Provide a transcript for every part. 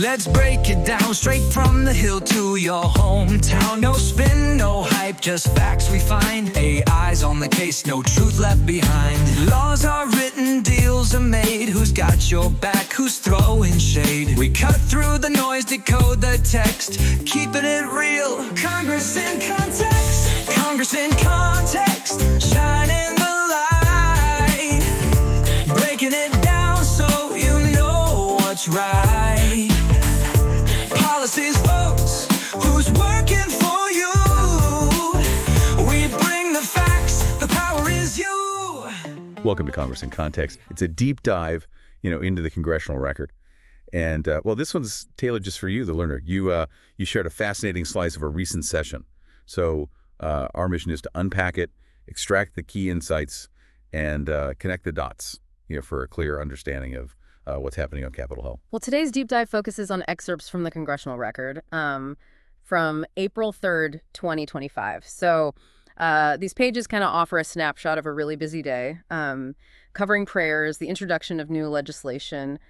Let's break it down straight from the hill to your hometown. No spin, no hype, just facts we find. AI's on the case, no truth left behind. Laws are written, deals are made. Who's got your back, who's throwing shade? We cut through the noise, decode the text, keeping it real. Congress in context, Congress in context, shining the light, breaking it down so you know what's right. Policies, votes, who's working for you? We bring the facts, the power is you. Welcome to Congress in Context. It's a deep dive, into the Congressional Record. And, well, this one's tailored just for you, the learner. You shared a fascinating slice of a recent session. So our mission is to unpack it, extract the key insights, and connect the dots, for a clear understanding of what's happening on Capitol Hill. Well, today's deep dive focuses on excerpts from the Congressional Record from April 3rd, 2025. So these pages kind of offer a snapshot of a really busy day, covering prayers, the introduction of new legislation,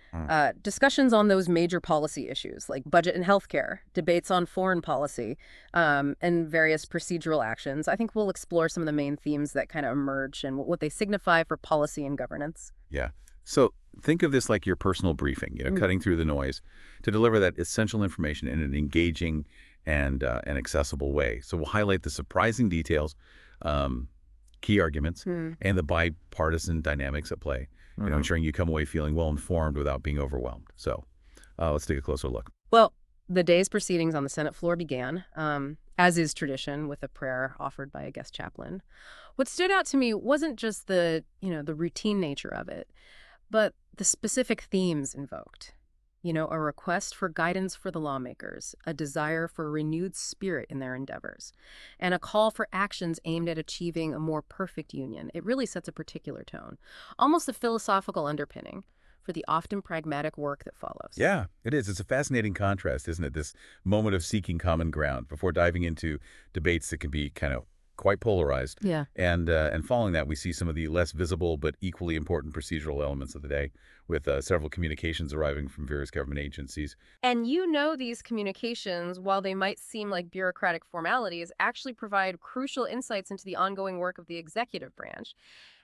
discussions on those major policy issues like budget and healthcare, debates on foreign policy, and various procedural actions. I think we'll explore some of the main themes that kind of emerge and what they signify for policy and governance. Yeah. So think of this like your personal briefing, cutting through the noise to deliver that essential information in an engaging and an accessible way. So we'll highlight the surprising details, key arguments, and the bipartisan dynamics at play, ensuring you come away feeling well-informed without being overwhelmed. So let's take a closer look. Well, the day's proceedings on the Senate floor began, as is tradition, with a prayer offered by a guest chaplain. What stood out to me wasn't just the routine nature of it, but the specific themes invoked. A request for guidance for the lawmakers, a desire for a renewed spirit in their endeavors, and a call for actions aimed at achieving a more perfect union. It really sets a particular tone, almost a philosophical underpinning for the often pragmatic work that follows. Yeah, it is. It's a fascinating contrast, isn't it? This moment of seeking common ground before diving into debates that can be kind of quite polarized. Yeah. And following that, we see some of the less visible but equally important procedural elements of the day, with several communications arriving from various government agencies. And these communications, while they might seem like bureaucratic formalities, actually provide crucial insights into the ongoing work of the executive branch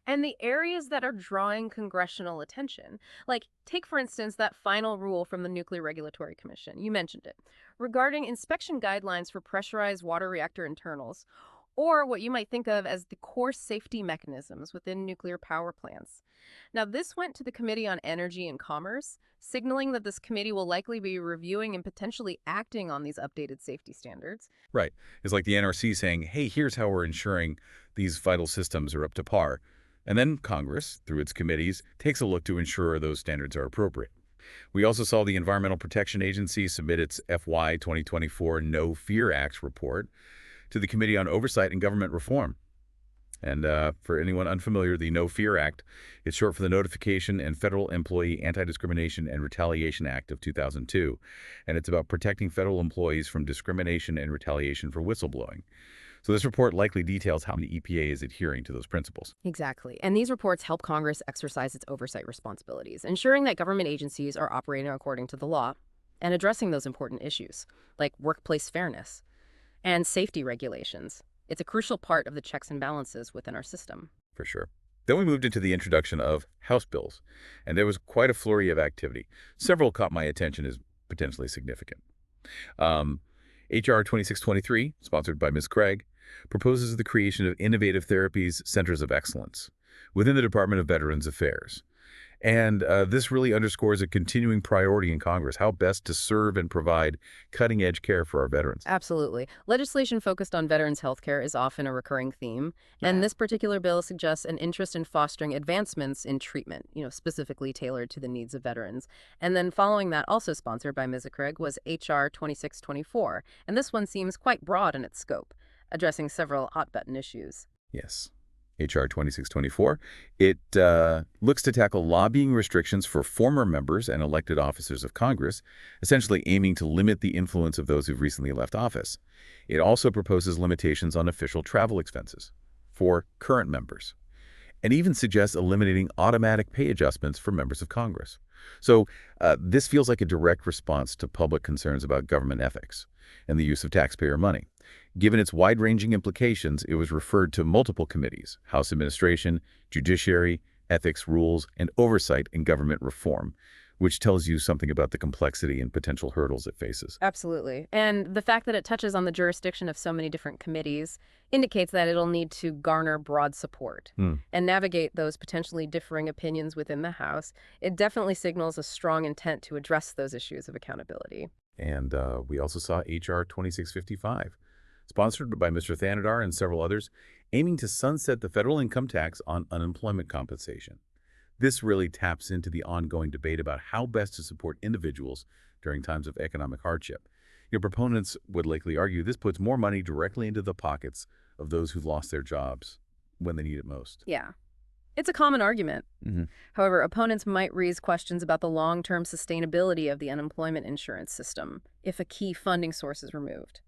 and the areas that are drawing congressional attention. Like, take, for instance, that final rule from the Nuclear Regulatory Commission. You mentioned it, regarding inspection guidelines for pressurized water reactor internals, or what you might think of as the core safety mechanisms within nuclear power plants. Now, this went to the Committee on Energy and Commerce, signaling that this committee will likely be reviewing and potentially acting on these updated safety standards. Right. It's like the NRC saying, hey, here's how we're ensuring these vital systems are up to par. And then Congress, through its committees, takes a look to ensure those standards are appropriate. We also saw the Environmental Protection Agency submit its FY 2024 No Fear Acts report to the Committee on Oversight and Government Reform. And for anyone unfamiliar, the No Fear Act is short for the Notification and Federal Employee Anti-Discrimination and Retaliation Act of 2002. And it's about protecting federal employees from discrimination and retaliation for whistleblowing. So this report likely details how the EPA is adhering to those principles. Exactly. And these reports help Congress exercise its oversight responsibilities, ensuring that government agencies are operating according to the law and addressing those important issues, like workplace fairness and safety regulations. It's a crucial part of the checks and balances within our system. For sure. Then we moved into the introduction of House bills, and there was quite a flurry of activity. Several caught my attention as potentially significant. H.R. 2623, sponsored by Ms. Craig, proposes the creation of Innovative Therapies Centers of Excellence within the Department of Veterans Affairs. And this really underscores a continuing priority in Congress, how best to serve and provide cutting-edge care for our veterans. Absolutely. Legislation focused on veterans' health care is often a recurring theme, and this particular bill suggests an interest in fostering advancements in treatment, specifically tailored to the needs of veterans. And then following that, also sponsored by Ms. Craig, was H.R. 2624, and this one seems quite broad in its scope, addressing several hot-button issues. Yes. H.R. 2624. It looks to tackle lobbying restrictions for former members and elected officers of Congress, essentially aiming to limit the influence of those who've recently left office. It also proposes limitations on official travel expenses for current members. and even suggests eliminating automatic pay adjustments for members of Congress. So this feels like a direct response to public concerns about government ethics and the use of taxpayer money. Given its wide-ranging implications, it was referred to multiple committees: House Administration, Judiciary, Ethics, Rules, and Oversight and Government Reform, which tells you something about the complexity and potential hurdles it faces. Absolutely. And the fact that it touches on the jurisdiction of so many different committees indicates that it'll need to garner broad support and navigate those potentially differing opinions within the House. It definitely signals a strong intent to address those issues of accountability. And we also saw H.R. 2655, sponsored by Mr. Thanadar and several others, aiming to sunset the federal income tax on unemployment compensation. This really taps into the ongoing debate about how best to support individuals during times of economic hardship. Your proponents would likely argue this puts more money directly into the pockets of those who've lost their jobs when they need it most. Yeah. It's a common argument. However, opponents might raise questions about the long-term sustainability of the unemployment insurance system if a key funding source is removed,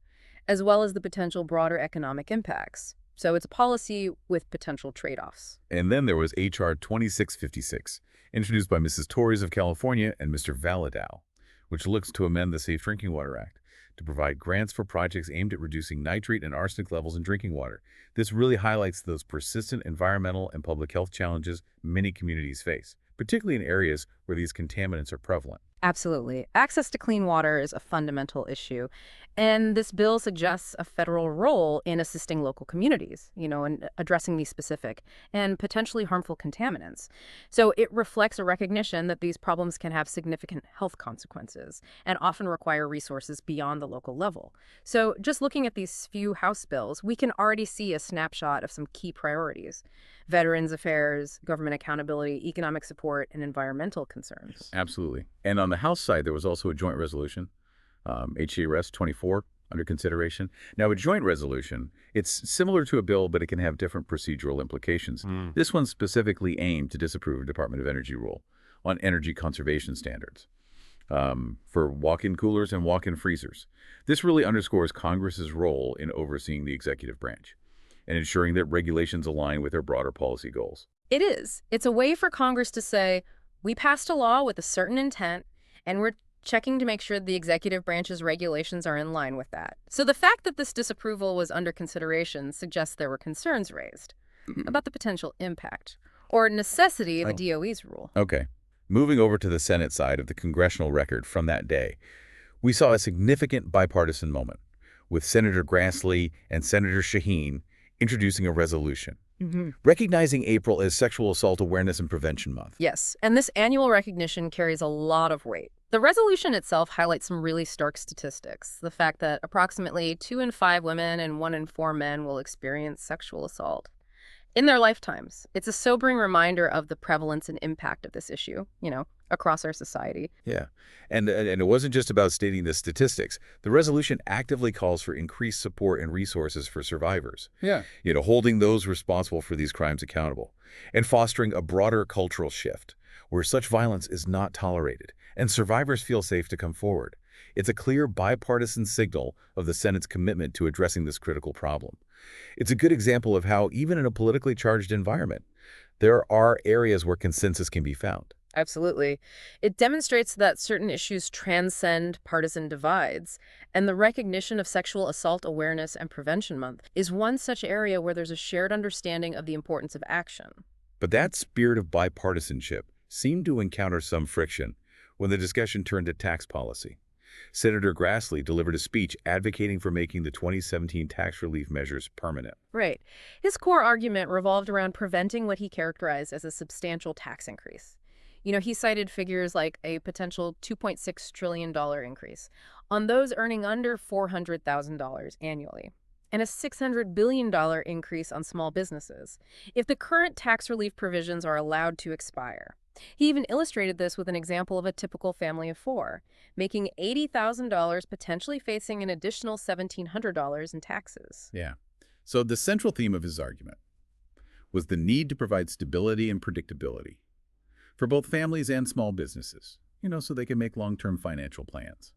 as well as the potential broader economic impacts. So it's a policy with potential trade-offs. And then there was H.R. 2656, introduced by Mrs. Torres of California and Mr. Valadow, which looks to amend the Safe Drinking Water Act to provide grants for projects aimed at reducing nitrate and arsenic levels in drinking water. This really highlights those persistent environmental and public health challenges many communities face, particularly in areas where these contaminants are prevalent. Absolutely. Access to clean water is a fundamental issue. And this bill suggests a federal role in assisting local communities, and addressing these specific and potentially harmful contaminants. So it reflects a recognition that these problems can have significant health consequences and often require resources beyond the local level. So just looking at these few House bills, we can already see a snapshot of some key priorities: veterans affairs, government accountability, economic support, and environmental concerns. Absolutely. And on the House side, there was also a joint resolution, HCRS 24, under consideration. Now, a joint resolution, it's similar to a bill, but it can have different procedural implications. This one's specifically aimed to disapprove a Department of Energy rule on energy conservation standards for walk-in coolers and walk-in freezers. This really underscores Congress's role in overseeing the executive branch and ensuring that regulations align with their broader policy goals. It is. It's a way for Congress to say, we passed a law with a certain intent, and we're checking to make sure the executive branch's regulations are in line with that. So the fact that this disapproval was under consideration suggests there were concerns raised about the potential impact or necessity of the DOE's rule. Okay. Moving over to the Senate side of the Congressional Record from that day, we saw a significant bipartisan moment with Senator Grassley and Senator Shaheen introducing a resolution recognizing April as Sexual Assault Awareness and Prevention Month. Yes, and this annual recognition carries a lot of weight. The resolution itself highlights some really stark statistics. The fact that approximately 2 in 5 women and 1 in 4 men will experience sexual assault in their lifetimes. It's a sobering reminder of the prevalence and impact of this issue, across our society. Yeah, and it wasn't just about stating the statistics. The resolution actively calls for increased support and resources for survivors. Yeah. Holding those responsible for these crimes accountable and fostering a broader cultural shift where such violence is not tolerated and survivors feel safe to come forward. It's a clear bipartisan signal of the Senate's commitment to addressing this critical problem. It's a good example of how, even in a politically charged environment, there are areas where consensus can be found. Absolutely. It demonstrates that certain issues transcend partisan divides, and the recognition of Sexual Assault Awareness and Prevention Month is one such area where there's a shared understanding of the importance of action. But that spirit of bipartisanship seemed to encounter some friction when the discussion turned to tax policy. Senator Grassley delivered a speech advocating for making the 2017 tax relief measures permanent. Right. His core argument revolved around preventing what he characterized as a substantial tax increase. He cited figures like a potential $2.6 trillion increase on those earning under $400,000 annually, and a $600 billion increase on small businesses if the current tax relief provisions are allowed to expire. He even illustrated this with an example of a typical family of 4, making $80,000 potentially facing an additional $1,700 in taxes. Yeah. So the central theme of his argument was the need to provide stability and predictability for both families and small businesses, so they can make long-term financial plans.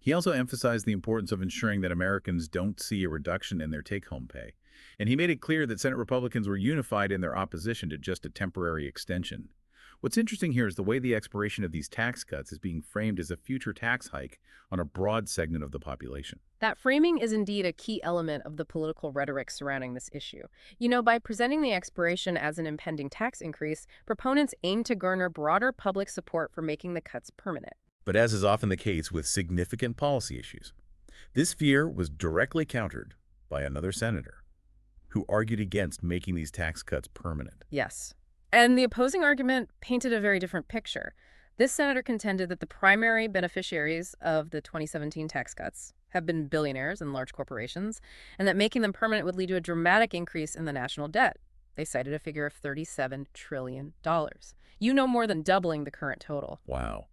He also emphasized the importance of ensuring that Americans don't see a reduction in their take-home pay. And he made it clear that Senate Republicans were unified in their opposition to just a temporary extension. What's interesting here is the way the expiration of these tax cuts is being framed as a future tax hike on a broad segment of the population. That framing is indeed a key element of the political rhetoric surrounding this issue. You know, by presenting the expiration as an impending tax increase, proponents aim to garner broader public support for making the cuts permanent. But as is often the case with significant policy issues, this fear was directly countered by another senator who argued against making these tax cuts permanent. Yes. And the opposing argument painted a very different picture. This senator contended that the primary beneficiaries of the 2017 tax cuts have been billionaires and large corporations, and that making them permanent would lead to a dramatic increase in the national debt. They cited a figure of $37 trillion. You know, more than doubling the current total. Wow.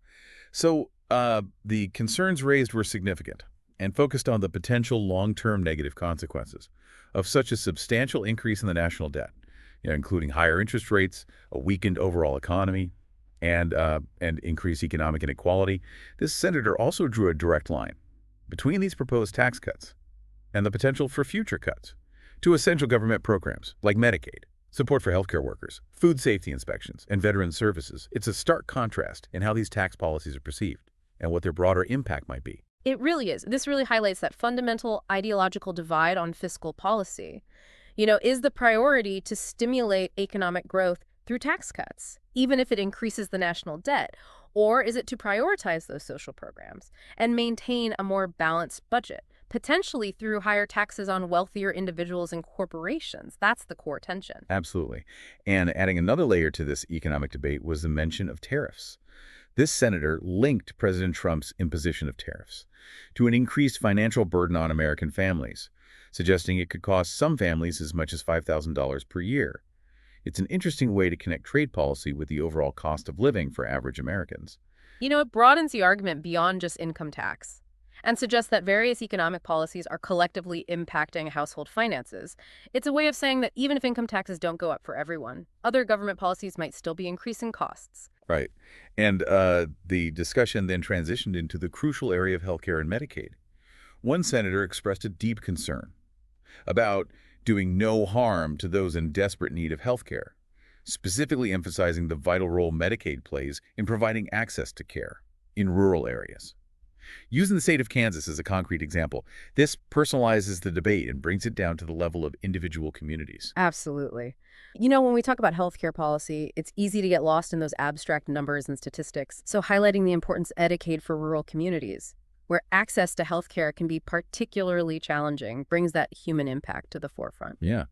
So the concerns raised were significant and focused on the potential long-term negative consequences of such a substantial increase in the national debt, including higher interest rates, a weakened overall economy, and increased economic inequality. This senator also drew a direct line between these proposed tax cuts and the potential for future cuts to essential government programs like Medicaid, support for healthcare workers, food safety inspections, and veteran services. It's a stark contrast in how these tax policies are perceived and what their broader impact might be. It really is. This really highlights that fundamental ideological divide on fiscal policy. You know, is the priority to stimulate economic growth through tax cuts, even if it increases the national debt? Or is it to prioritize those social programs and maintain a more balanced budget, potentially through higher taxes on wealthier individuals and corporations? That's the core tension. Absolutely. And adding another layer to this economic debate was the mention of tariffs. This senator linked President Trump's imposition of tariffs to an increased financial burden on American families, suggesting it could cost some families as much as $5,000 per year. It's an interesting way to connect trade policy with the overall cost of living for average Americans. You know, it broadens the argument beyond just income tax and suggests that various economic policies are collectively impacting household finances. It's a way of saying that even if income taxes don't go up for everyone, other government policies might still be increasing costs. Right. And the discussion then transitioned into the crucial area of healthcare and Medicaid. One senator expressed a deep concern about doing no harm to those in desperate need of health care, specifically emphasizing the vital role Medicaid plays in providing access to care in rural areas. Using the state of Kansas as a concrete example, this personalizes the debate and brings it down to the level of individual communities. Absolutely. You know, when we talk about healthcare policy, it's easy to get lost in those abstract numbers and statistics, so highlighting the importance of Medicaid for rural communities, where access to healthcare can be particularly challenging, brings that human impact to the forefront. Yeah.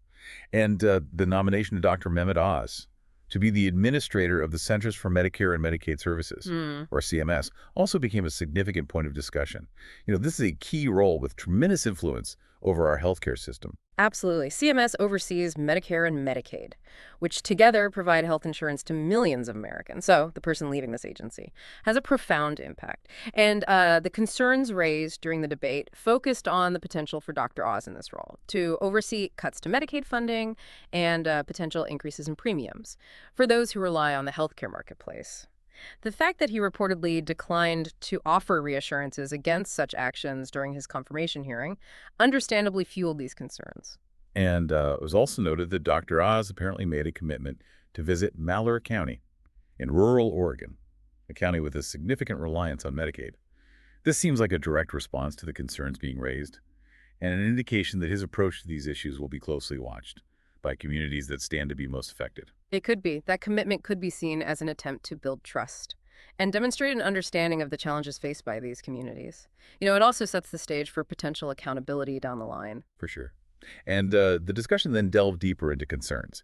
And the nomination of Dr. Mehmet Oz to be the administrator of the Centers for Medicare and Medicaid Services, or CMS, also became a significant point of discussion. This is a key role with tremendous influence over our healthcare system. Absolutely. CMS oversees Medicare and Medicaid, which together provide health insurance to millions of Americans. So the person leaving this agency has a profound impact. And the concerns raised during the debate focused on the potential for Dr. Oz in this role to oversee cuts to Medicaid funding and potential increases in premiums for those who rely on the healthcare marketplace. The fact that he reportedly declined to offer reassurances against such actions during his confirmation hearing understandably fueled these concerns. And it was also noted that Dr. Oz apparently made a commitment to visit Malheur County in rural Oregon, a county with a significant reliance on Medicaid. This seems like a direct response to the concerns being raised, and an indication that his approach to these issues will be closely watched by communities that stand to be most affected. It could be. That commitment could be seen as an attempt to build trust and demonstrate an understanding of the challenges faced by these communities. It also sets the stage for potential accountability down the line. For sure. And the discussion then delved deeper into concerns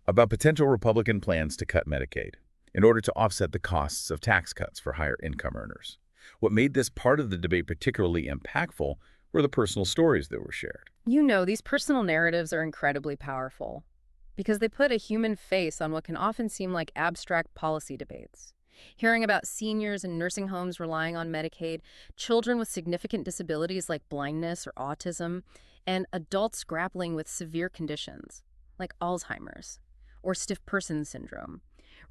about potential Republican plans to cut Medicaid in order to offset the costs of tax cuts for higher income earners. What made this part of the debate particularly impactful were the personal stories that were shared. These personal narratives are incredibly powerful because they put a human face on what can often seem like abstract policy debates. Hearing about seniors in nursing homes relying on Medicaid, children with significant disabilities like blindness or autism, and adults grappling with severe conditions like Alzheimer's or stiff person syndrome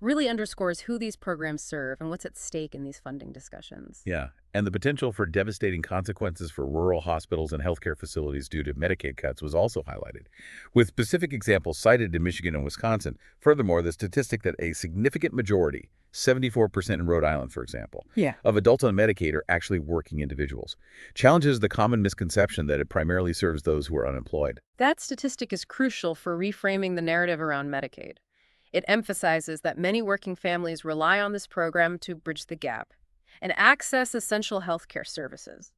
really underscores who these programs serve and what's at stake in these funding discussions. Yeah, and the potential for devastating consequences for rural hospitals and healthcare facilities due to Medicaid cuts was also highlighted, with specific examples cited in Michigan and Wisconsin. Furthermore, the statistic that a significant majority, 74% in Rhode Island, for example, Yeah. of adults on Medicaid are actually working individuals, challenges the common misconception that it primarily serves those who are unemployed. That statistic is crucial for reframing the narrative around Medicaid. It emphasizes that many working families rely on this program to bridge the gap and access essential healthcare services.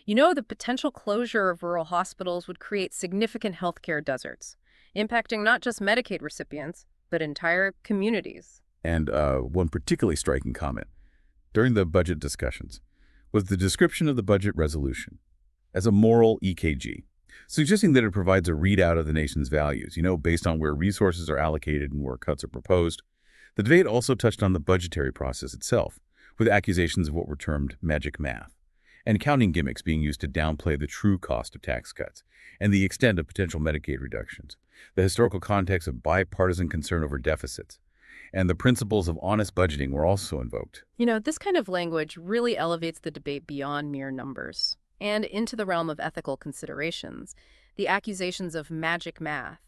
The potential closure of rural hospitals would create significant healthcare deserts, impacting not just Medicaid recipients, but entire communities. And one particularly striking comment during the budget discussions was the description of the budget resolution as a moral EKG, suggesting that it provides a readout of the nation's values, based on where resources are allocated and where cuts are proposed. The debate also touched on the budgetary process itself, with accusations of what were termed magic math, and counting gimmicks being used to downplay the true cost of tax cuts and the extent of potential Medicaid reductions, the historical context of bipartisan concern over deficits, and the principles of honest budgeting were also invoked. This kind of language really elevates the debate beyond mere numbers and into the realm of ethical considerations. The accusations of magic math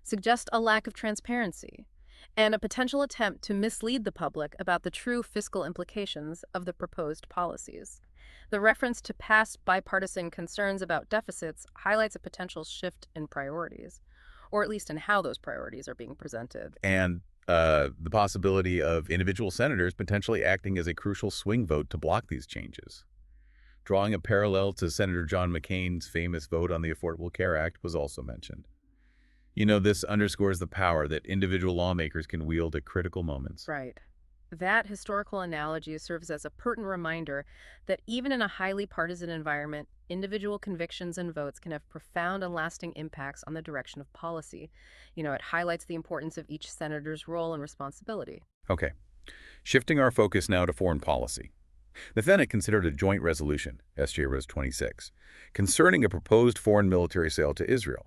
suggest a lack of transparency and a potential attempt to mislead the public about the true fiscal implications of the proposed policies. The reference to past bipartisan concerns about deficits highlights a potential shift in priorities, or at least in how those priorities are being presented. And the possibility of individual senators potentially acting as a crucial swing vote to block these changes. Drawing a parallel to Senator John McCain's famous vote on the Affordable Care Act was also mentioned. This underscores the power that individual lawmakers can wield at critical moments. Right. That historical analogy serves as a pertinent reminder that even in a highly partisan environment, individual convictions and votes can have profound and lasting impacts on the direction of policy. It highlights the importance of each senator's role and responsibility. Okay, shifting our focus now to foreign policy. The Senate considered a joint resolution, SJ Res 26, concerning a proposed foreign military sale to Israel,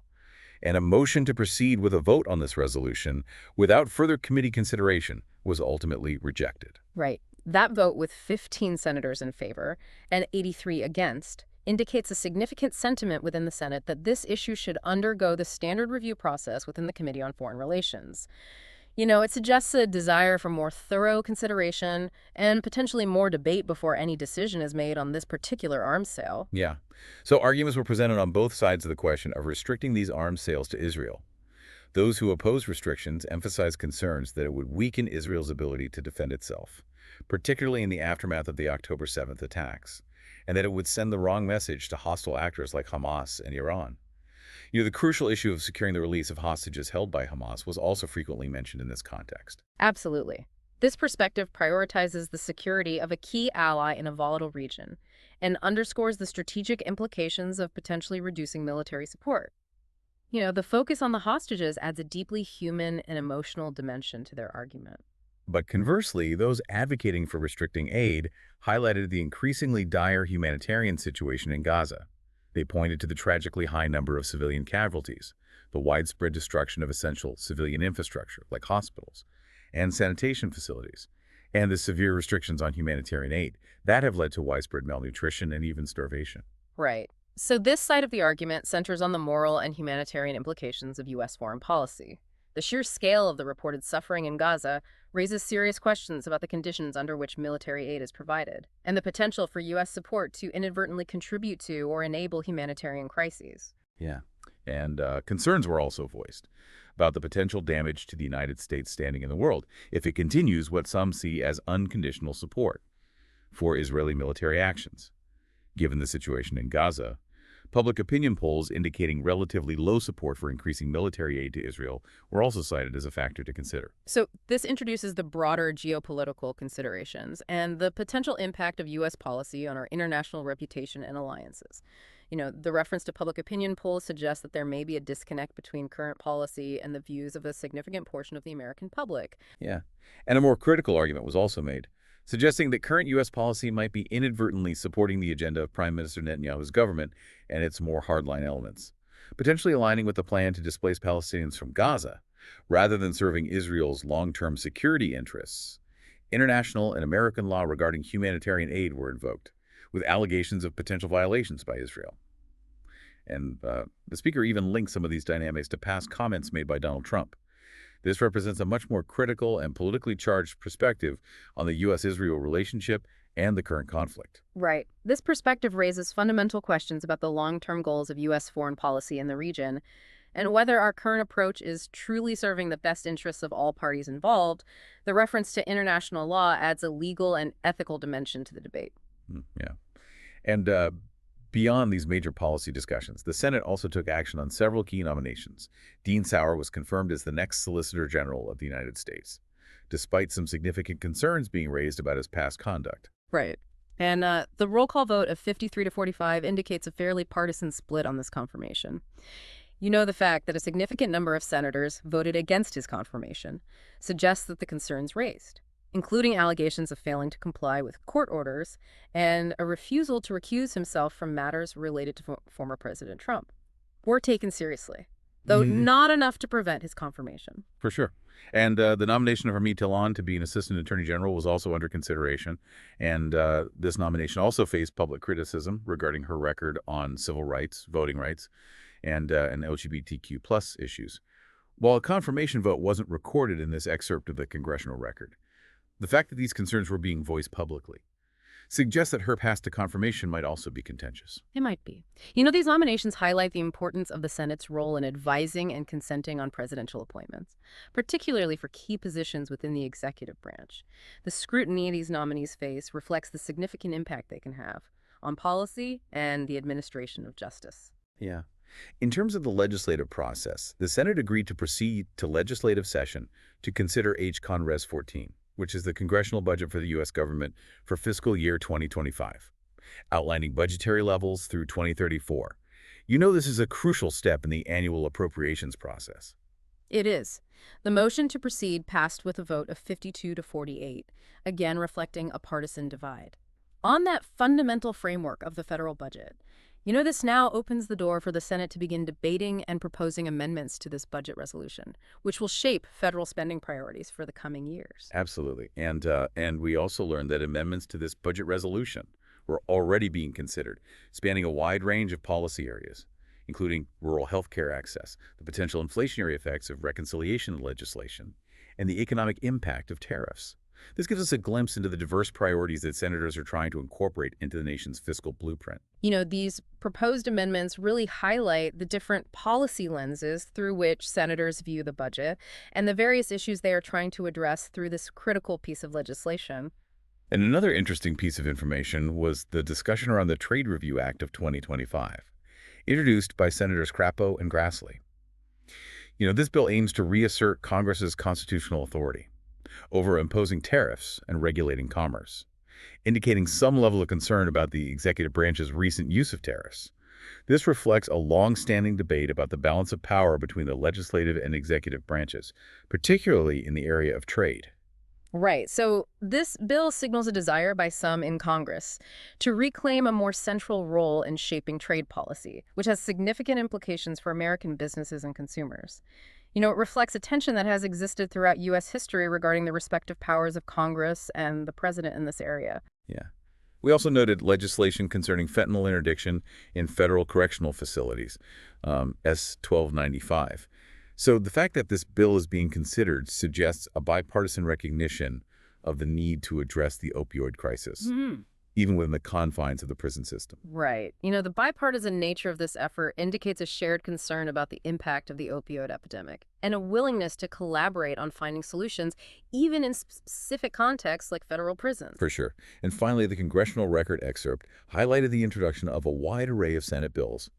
and a motion to proceed with a vote on this resolution without further committee consideration was ultimately rejected. Right. That vote, with 15 senators in favor and 83 against, indicates a significant sentiment within the Senate that this issue should undergo the standard review process within the Committee on Foreign Relations. It suggests a desire for more thorough consideration and potentially more debate before any decision is made on this particular arms sale. Yeah. So arguments were presented on both sides of the question of restricting these arms sales to Israel. Those who opposed restrictions emphasized concerns that it would weaken Israel's ability to defend itself, particularly in the aftermath of the October 7th attacks, and that it would send the wrong message to hostile actors like Hamas and Iran. The crucial issue of securing the release of hostages held by Hamas was also frequently mentioned in this context. Absolutely. This perspective prioritizes the security of a key ally in a volatile region and underscores the strategic implications of potentially reducing military support. The focus on the hostages adds a deeply human and emotional dimension to their argument. But conversely, those advocating for restricting aid highlighted the increasingly dire humanitarian situation in Gaza. They pointed to the tragically high number of civilian casualties, the widespread destruction of essential civilian infrastructure like hospitals and sanitation facilities, and the severe restrictions on humanitarian aid that have led to widespread malnutrition and even starvation. Right. So this side of the argument centers on the moral and humanitarian implications of U.S. foreign policy. The sheer scale of the reported suffering in Gaza raises serious questions about the conditions under which military aid is provided, and the potential for U.S. support to inadvertently contribute to or enable humanitarian crises. Yeah. And concerns were also voiced about the potential damage to the United States standing in the world if it continues what some see as unconditional support for Israeli military actions. Given the situation in Gaza, public opinion polls indicating relatively low support for increasing military aid to Israel were also cited as a factor to consider. So this introduces the broader geopolitical considerations and the potential impact of U.S. policy on our international reputation and alliances. The reference to public opinion polls suggests that there may be a disconnect between current policy and the views of a significant portion of the American public. Yeah. And a more critical argument was also made, suggesting that current U.S. policy might be inadvertently supporting the agenda of Prime Minister Netanyahu's government and its more hardline elements, potentially aligning with the plan to displace Palestinians from Gaza, Rather than serving Israel's long-term security interests, international and American law regarding humanitarian aid were invoked, with allegations of potential violations by Israel. And the speaker even linked some of these dynamics to past comments made by Donald Trump. This represents a much more critical and politically charged perspective on the U.S.-Israel relationship and the current conflict. Right. This perspective raises fundamental questions about the long-term goals of U.S. foreign policy in the region, and whether our current approach is truly serving the best interests of all parties involved. The reference to international law adds a legal and ethical dimension to the debate. Yeah. And beyond these major policy discussions, the Senate also took action on several key nominations. Dean Sauer was confirmed as the next Solicitor General of the United States, despite some significant concerns being raised about his past conduct. Right. And the roll call vote of 53 to 45 indicates a fairly partisan split on this confirmation. You know, the fact that a significant number of senators voted against his confirmation suggests that the concerns raised, including allegations of failing to comply with court orders and a refusal to recuse himself from matters related to former President Trump, were taken seriously, though not enough to prevent his confirmation. For sure. And the nomination of Harmeet Talon to be an Assistant Attorney General was also under consideration. And this nomination also faced public criticism regarding her record on civil rights, voting rights, and LGBTQ plus issues. While a confirmation vote wasn't recorded in this excerpt of the Congressional Record, the fact that these concerns were being voiced publicly suggests that her path to confirmation might also be contentious. It might be. You know, these nominations highlight the importance of the Senate's role in advising and consenting on presidential appointments, particularly for key positions within the executive branch. The scrutiny these nominees face reflects the significant impact they can have on policy and the administration of justice. Yeah. In terms of the legislative process, the Senate agreed to proceed to legislative session to consider H-Con Res 14, which is the congressional budget for the U.S. government for fiscal year 2025, outlining budgetary levels through 2034. You know, this is a crucial step in the annual appropriations process. It is. The motion to proceed passed with a vote of 52 to 48, again reflecting a partisan divide. On that fundamental framework of the federal budget, you know, this now opens the door for the Senate to begin debating and proposing amendments to this budget resolution, which will shape federal spending priorities for the coming years. Absolutely. And we also learned that amendments to this budget resolution were already being considered, spanning a wide range of policy areas, including rural health care access, the potential inflationary effects of reconciliation legislation, and the economic impact of tariffs. This gives us a glimpse into the diverse priorities that senators are trying to incorporate into the nation's fiscal blueprint. You know, these proposed amendments really highlight the different policy lenses through which senators view the budget and the various issues they are trying to address through this critical piece of legislation. And another interesting piece of information was the discussion around the Trade Review Act of 2025, introduced by Senators Crapo and Grassley. You know, this bill aims to reassert Congress's constitutional authority over imposing tariffs and regulating commerce, indicating some level of concern about the executive branch's recent use of tariffs. This reflects a long-standing debate about the balance of power between the legislative and executive branches, particularly in the area of trade. Right. So this bill signals a desire by some in Congress to reclaim a more central role in shaping trade policy, which has significant implications for American businesses and consumers. You know, it reflects a tension that has existed throughout U.S. history regarding the respective powers of Congress and the president in this area. Yeah. We also noted legislation concerning fentanyl interdiction in federal correctional facilities, S 1295. So the fact that this bill is being considered suggests a bipartisan recognition of the need to address the opioid crisis, even within the confines of the prison system. Right. You know, the bipartisan nature of this effort indicates a shared concern about the impact of the opioid epidemic and a willingness to collaborate on finding solutions, even in specific contexts like federal prisons. For sure. And finally, the Congressional Record excerpt highlighted the introduction of a wide array of Senate bills,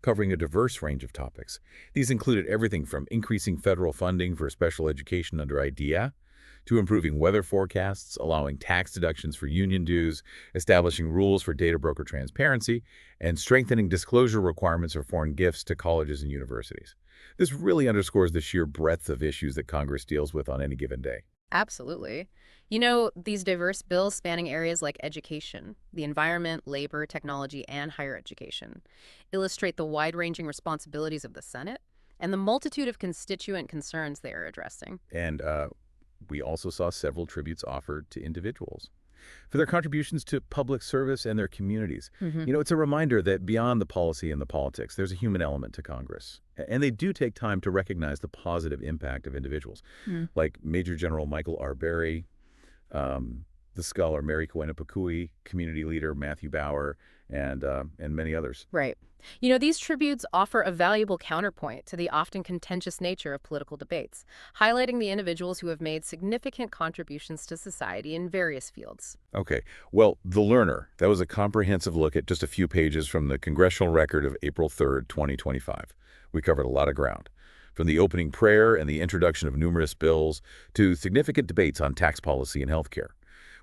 covering a diverse range of topics. These included everything from increasing federal funding for special education under IDEA, to improving weather forecasts, allowing tax deductions for union dues, establishing rules for data broker transparency, and strengthening disclosure requirements for foreign gifts to colleges and universities. This really underscores the sheer breadth of issues that Congress deals with on any given day. Absolutely. You know, these diverse bills spanning areas like education, the environment, labor, technology, and higher education illustrate the wide-ranging responsibilities of the Senate and the multitude of constituent concerns they are addressing. And we also saw several tributes offered to individuals for their contributions to public service and their communities. Hmm. It's a reminder that beyond the policy and the politics, there's a human element to Congress. And they do take time to recognize the positive impact of individuals, like Major General Michael R. Berry, the scholar Mary Coena-Pukui, community leader Matthew Bauer, and many others. Right. These tributes offer a valuable counterpoint to the often contentious nature of political debates, highlighting the individuals who have made significant contributions to society in various fields. Okay, well, The Learner, that was a comprehensive look at just a few pages from the Congressional Record of April 3rd, 2025. We covered a lot of ground, from the opening prayer and the introduction of numerous bills to significant debates on tax policy and healthcare,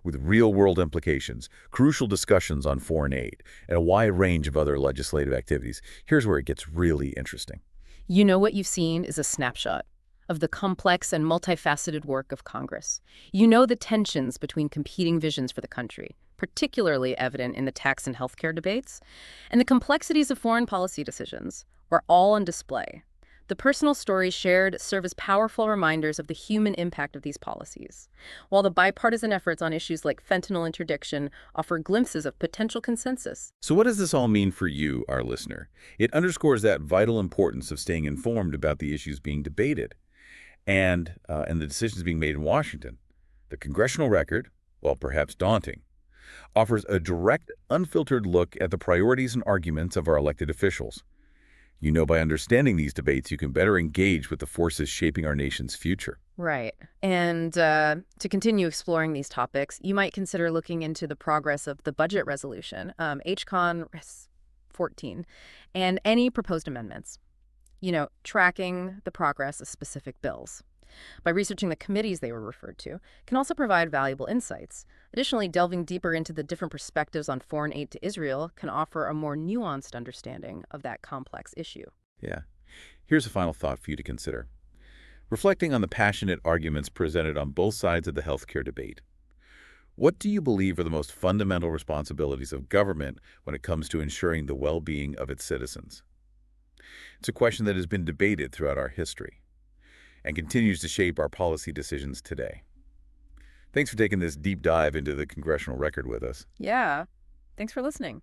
with real-world implications, crucial discussions on foreign aid, and a wide range of other legislative activities. Here's where it gets really interesting. What you've seen is a snapshot of the complex and multifaceted work of Congress. The tensions between competing visions for the country, particularly evident in the tax and healthcare debates, and the complexities of foreign policy decisions were all on display. The personal stories shared serve as powerful reminders of the human impact of these policies, while the bipartisan efforts on issues like fentanyl interdiction offer glimpses of potential consensus. So what does this all mean for you, our listener? It underscores that vital importance of staying informed about the issues being debated and the decisions being made in Washington. The Congressional Record, while perhaps daunting, offers a direct, unfiltered look at the priorities and arguments of our elected officials. By understanding these debates, you can better engage with the forces shaping our nation's future. Right. And to continue exploring these topics, you might consider looking into the progress of the budget resolution, HCON 14, and any proposed amendments. Tracking the progress of specific bills. By researching the committees they were referred to, can also provide valuable insights. Additionally, delving deeper into the different perspectives on foreign aid to Israel can offer a more nuanced understanding of that complex issue. Yeah. Here's a final thought for you to consider. Reflecting on the passionate arguments presented on both sides of the healthcare debate, what do you believe are the most fundamental responsibilities of government when it comes to ensuring the well-being of its citizens? It's a question that has been debated throughout our history and continues to shape our policy decisions today. Thanks for taking this deep dive into the Congressional Record with us. Yeah. Thanks for listening.